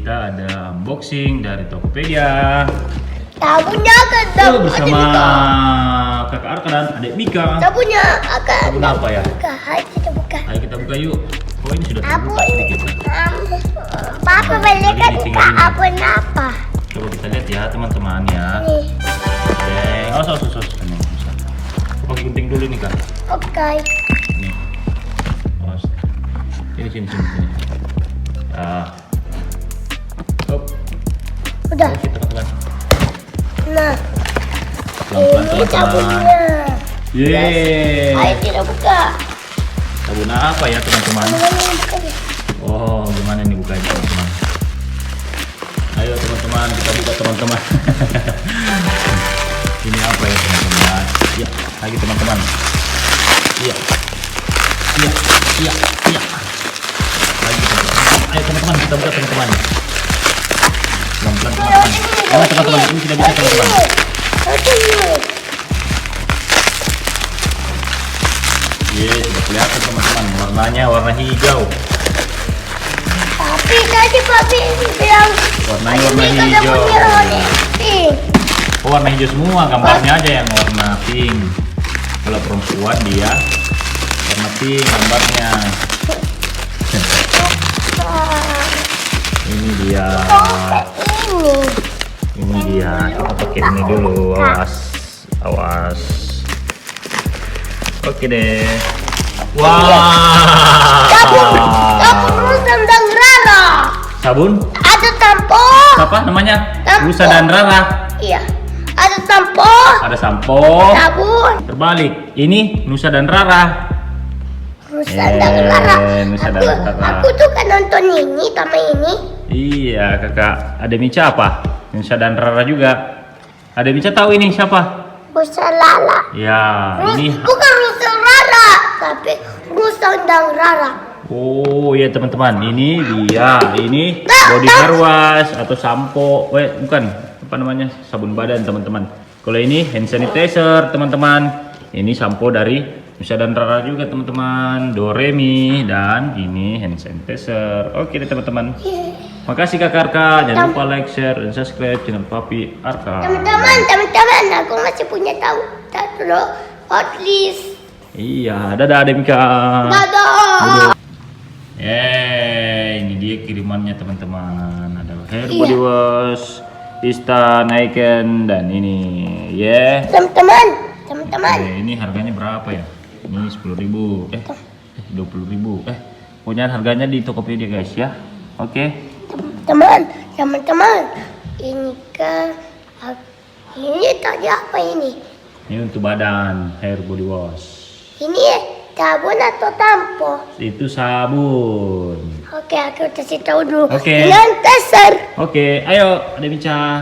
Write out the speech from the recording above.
kita ada unboxing dari Tokopedia. Sabunnya akan Bersama kakak Arka dan adik Mika. Sabunnya akan. Sabun apa ya? Ayo kita buka. Ayo kita buka yuk. Oh ini sudah terbuka sedikit. Papa balik kan sabun apa? Coba kita lihat ya teman-teman ya. Nih. Sos. Pakai gunting dulu nih kak. Oke. Nih. Awas. Sini. Ah. Hop. Udah. Oke teman-teman. Nah. Pelan-pelan Ini teman-teman. sabunnya. Yeay. Ayo kita buka. Sabun apa ya teman-teman? Oh gimana nih bukanya teman-teman? Ayo teman-teman kita buka teman-teman. Ini apa ya teman-teman? Ya lagi teman-teman. Iya. Lagi teman-teman. Ayo teman-teman kita buka teman-teman. Pelan-pelan teman-teman. Ayo teman-teman ini tidak bisa teman-teman. Sudah kelihatan teman-teman, warnanya warna hijau. Tapi tadi papi bilang Warnanya warna ini kada hijau. punya warna pink. Oh, warna hijau semua, gambarnya aja yang warna pink. Kalau perempuan dia warna pink gambarnya. Ini dia. Ini dia. Kita pakai ini dulu, awas. Oke deh. Wah. Sabun Rusa dan Rara. Sabun? Ada sampo. Apa namanya? Sampo. Rusa dan Rara. Iya. Ada sampo. Ada sampo. Sabun. Terbalik. Ini Nusa dan Rara. Rusa dan Rara. Nusa dan Rara. Aku tuh kan nonton ini sama ini. Iya, kakak. Ada Mica apa? Nusa dan Rara juga. Ada Mica tahu ini siapa? Rusa Lala. Ya, ini. Bukan Rusa Rara, tapi Rusa dan Rara. Oh iya teman-teman, ini dia. Ini body hair wash atau sampo. Bukan. Apa namanya? Sabun badan teman-teman. Kalau ini hand sanitizer teman-teman. Ini sampo dari Nusa dan Rara juga teman-teman. Doremi dan ini hand sanitizer. Oke deh teman-teman. Makasih Kak Arka. Jangan lupa like, share, dan subscribe channel Papi Arka. Teman-teman, aku masih punya tahu satu hotlist. Iya, dadah Demika. Dadah. Ini dia kirimannya teman-teman. Ada hair body wash, Ista, Naiken, dan ini. Teman-teman. Ini harganya berapa ya? Ini 10.000. 20.000. Pokoknya harganya di Tokopedia guys ya. Oke. Teman-teman. Ini tadi apa ini? Ini untuk badan, hair body wash. Ini sabun atau tampo? Itu sabun. Oke, aku kasih tahu dulu. Oke. Dengan teser. Oke, ayo Demika.